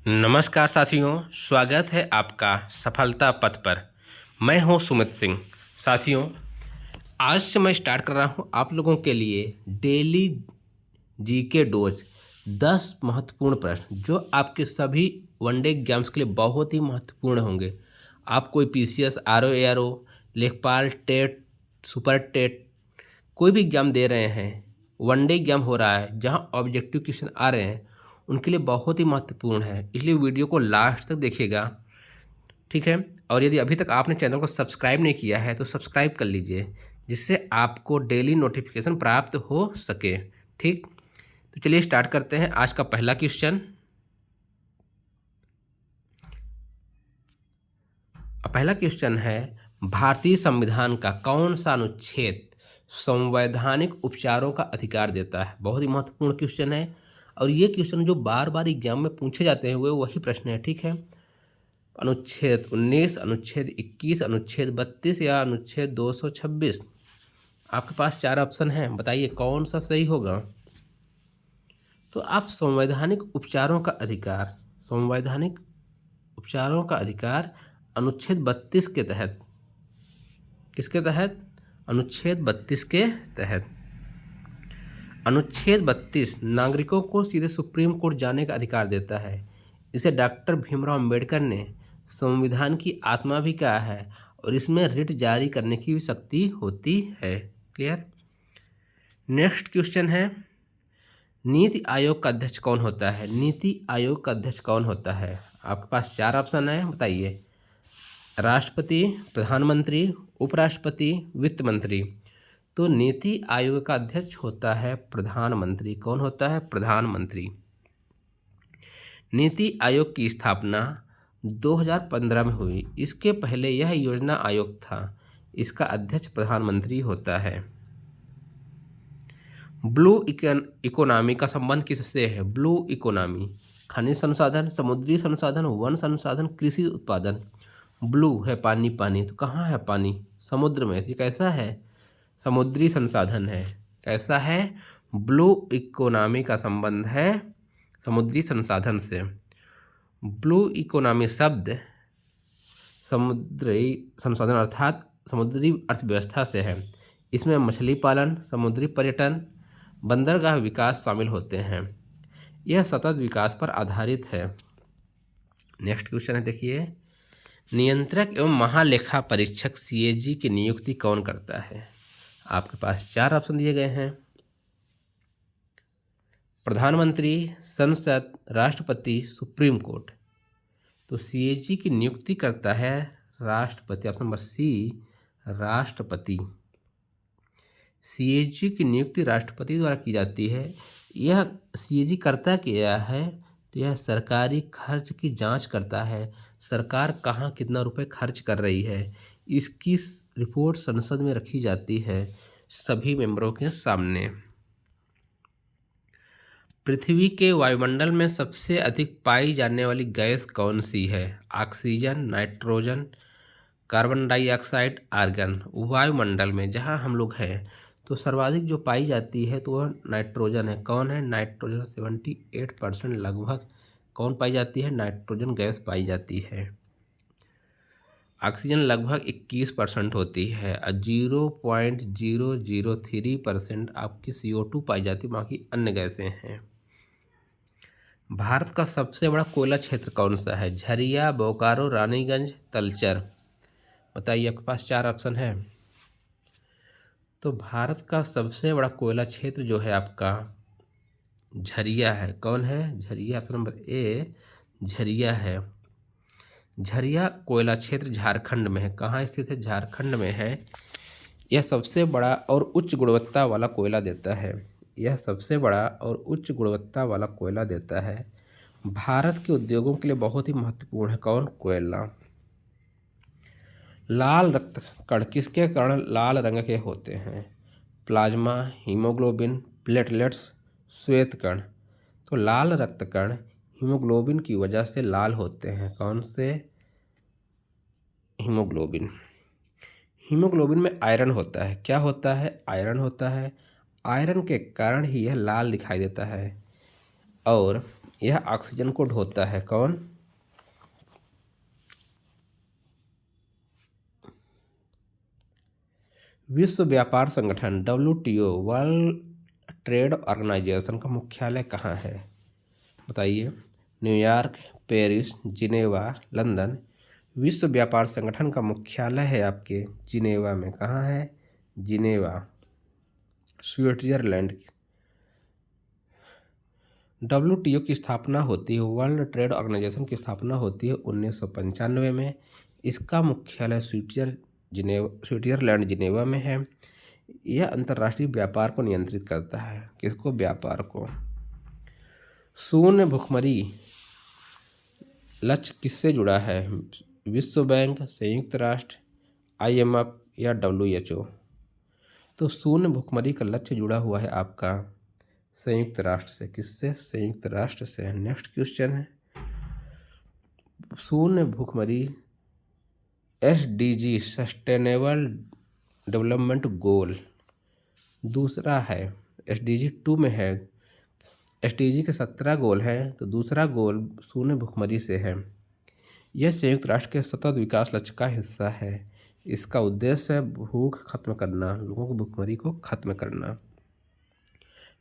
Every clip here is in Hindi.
नमस्कार साथियों, स्वागत है आपका सफलता पथ पर। मैं हूं सुमित सिंह। साथियों, आज से मैं स्टार्ट कर रहा हूं आप लोगों के लिए डेली जीके डोज 10 महत्वपूर्ण प्रश्न जो आपके सभी वनडे एग्जाम्स के लिए बहुत ही महत्वपूर्ण होंगे। आप कोई पीसीएस, आरओ, एआरओ, लेखपाल, टेट, सुपर टेट कोई भी एग्ज़ाम दे रहे हैं, वनडे एग्ज़ाम हो रहा है जहां ऑब्जेक्टिव क्वेश्चन आ रहे हैं, उनके लिए बहुत ही महत्वपूर्ण है। इसलिए वीडियो को लास्ट तक देखिएगा, ठीक है। और यदि अभी तक आपने चैनल को सब्सक्राइब नहीं किया है तो सब्सक्राइब कर लीजिए, जिससे आपको डेली नोटिफिकेशन प्राप्त हो सके, ठीक। तो चलिए स्टार्ट करते हैं। आज का पहला क्वेश्चन, है भारतीय संविधान का कौन सा अनुच्छेद संवैधानिक उपचारों का अधिकार देता है। बहुत ही महत्वपूर्ण क्वेश्चन है और ये क्वेश्चन जो बार बार एग्जाम में पूछे जाते हैं वो वही प्रश्न है, ठीक है। अनुच्छेद 19, अनुच्छेद 21, अनुच्छेद 32 या अनुच्छेद 226। आपके पास 4 ऑप्शन हैं, बताइए कौन सा सही होगा। तो आप संवैधानिक उपचारों का अधिकार, संवैधानिक उपचारों का अधिकार अनुच्छेद 32 के तहत, किसके तहत? अनुच्छेद 32 के तहत। अनुच्छेद 32 नागरिकों को सीधे सुप्रीम कोर्ट जाने का अधिकार देता है। इसे डॉक्टर भीमराव अंबेडकर ने संविधान की आत्मा भी कहा है और इसमें रिट जारी करने की भी शक्ति होती है। क्लियर। नेक्स्ट क्वेश्चन है, नीति आयोग का अध्यक्ष कौन होता है। नीति आयोग का अध्यक्ष कौन होता है? आपके पास 4 ऑप्शन है, बताइए। राष्ट्रपति, प्रधानमंत्री, उपराष्ट्रपति, वित्त मंत्री। तो नीति आयोग का अध्यक्ष होता है प्रधानमंत्री। कौन होता है? प्रधानमंत्री। नीति आयोग की स्थापना 2015 में हुई। इसके पहले यह योजना आयोग था। इसका अध्यक्ष प्रधानमंत्री होता है। ब्लू इकोनॉमी का संबंध किससे है? ब्लू इकोनॉमी, खनिज संसाधन, समुद्री संसाधन, वन संसाधन, कृषि उत्पादन। ब्लू है पानी, पानी तो कहाँ है पानी? समुद्र में। ये कैसा है? समुद्री संसाधन है। कैसा है? ब्लू इकोनॉमी का संबंध है समुद्री संसाधन से। ब्लू इकोनॉमी शब्द समुद्री संसाधन अर्थात समुद्री अर्थव्यवस्था से है। इसमें मछली पालन, समुद्री पर्यटन, बंदरगाह विकास शामिल होते हैं। यह सतत विकास पर आधारित है। नेक्स्ट क्वेश्चन है, देखिए, नियंत्रक एवं महालेखा परीक्षक सीएजी की नियुक्ति कौन करता है? आपके पास 4 ऑप्शन दिए गए हैं। प्रधानमंत्री, संसद, राष्ट्रपति, सुप्रीम कोर्ट। तो सीएजी की नियुक्ति करता है राष्ट्रपति। ऑप्शन नंबर सी, राष्ट्रपति। सीएजी की नियुक्ति राष्ट्रपति द्वारा की जाती है। यह सीएजी करता क्या है? तो यह सरकारी खर्च की जांच करता है। सरकार कहाँ कितना रुपए खर्च कर रही है, इसकी रिपोर्ट संसद में रखी जाती है सभी मेंबरों के सामने। पृथ्वी के वायुमंडल में सबसे अधिक पाई जाने वाली गैस कौन सी है? Oxygen, nitrogen, carbon dioxide, argon. वायुमंडल में जहाँ हम लोग हैं तो सर्वाधिक जो पाई जाती है तो वह नाइट्रोजन है। कौन है? नाइट्रोजन 78% लगभग कौन पाई जाती है? नाइट्रोजन गैस पाई जाती है। ऑक्सीजन लगभग 21% होती है और 0.003% आपकी CO2 पाई जाती है, बाकी अन्य गैसें हैं। भारत का सबसे बड़ा कोयला क्षेत्र कौन सा है? झरिया, बोकारो, रानीगंज, तलचर। बताइए, आपके पास 4 ऑप्शन है। तो भारत का सबसे बड़ा कोयला क्षेत्र जो है आपका झरिया है। कौन है? Jharia. Option number A, Jharia है। झरिया कोयला क्षेत्र झारखंड में है। कहाँ स्थित है? झारखंड में है। यह सबसे बड़ा और उच्च गुणवत्ता वाला कोयला देता है। यह सबसे बड़ा और उच्च गुणवत्ता वाला कोयला देता है। भारत के उद्योगों के लिए बहुत ही महत्वपूर्ण है। कौन? कोयला। लाल रक्त कण किसके कारण लाल रंग के होते हैं? प्लाज्मा, हीमोग्लोबिन, प्लेटलेट्स, श्वेत कण। तो लाल रक्त कण हीमोग्लोबिन की वजह से लाल होते हैं। कौन से? हीमोग्लोबिन। हीमोग्लोबिन में आयरन होता है। क्या होता है? आयरन होता है। आयरन के कारण ही यह लाल दिखाई देता है। और यह ऑक्सीजन को ढोता है। कौन? विश्व व्यापार संगठन WTO वर्ल्ड ट्रेड ऑर्गेनाइजेशन का मुख्यालय कहाँ है? बताइए। New York, Paris, Geneva, London. विश्व व्यापार संगठन का मुख्यालय है आपके जिनेवा में। कहाँ है? Geneva, Switzerland. WTO की स्थापना होती है, वर्ल्ड ट्रेड ऑर्गेनाइजेशन की स्थापना होती है 1995 में। इसका मुख्यालय स्विट्जरलैंड जिनेवा में है। यह अंतर्राष्ट्रीय व्यापार को नियंत्रित करता है। किसको? व्यापार को। शून्य भुखमरी लक्ष्य किससे जुड़ा है? विश्व बैंक, संयुक्त राष्ट्र, IMF या WHO? तो शून्य भुखमरी का लक्ष्य जुड़ा हुआ है आपका संयुक्त राष्ट्र से। किससे? संयुक्त राष्ट्र से। नेक्स्ट क्वेश्चन है, शून्य भुखमरी SDG सस्टेनेबल डेवलपमेंट गोल दूसरा है। SDG 2 में है। SDG के 17 गोल हैं, तो दूसरा गोल शून्य भुखमरी से है। यह संयुक्त राष्ट्र के सतत विकास लक्ष्य का हिस्सा है। इसका उद्देश्य है भूख खत्म करना, लोगों को भुखमरी को खत्म करना।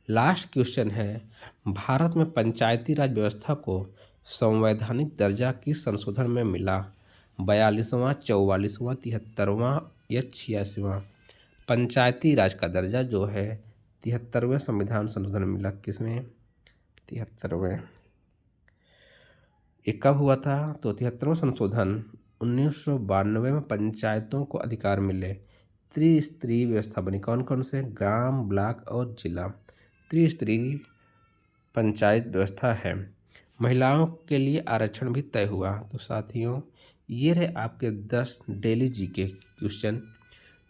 लास्ट क्वेश्चन है, भारत में पंचायती राज व्यवस्था को संवैधानिक दर्जा किस संशोधन में मिला? 42वां, 44वां, 73वां या 86वां? पंचायती राज का दर्जा जो है 73वें संविधान संशोधन में मिला। किसमें? 73वें। ये कब हुआ था? तो 73वां संशोधन 1992 में पंचायतों को अधिकार मिले। त्रिस्तरीय व्यवस्था बनी। कौन कौन से? ग्राम, ब्लॉक और जिला। त्रिस्तरीय पंचायत व्यवस्था है। महिलाओं के लिए आरक्षण भी तय हुआ। तो साथियों, ये रहे आपके 10 डेली जीके क्वेश्चन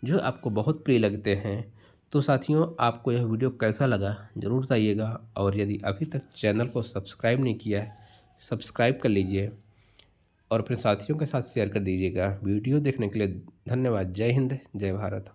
जो आपको बहुत प्रिय लगते हैं। तो साथियों, आपको यह वीडियो कैसा लगा ज़रूर बताइएगा, और यदि अभी तक चैनल को सब्सक्राइब नहीं किया है, सब्सक्राइब कर लीजिए और अपने साथियों के साथ शेयर कर दीजिएगा। वीडियो देखने के लिए धन्यवाद। जय हिंद, जय भारत।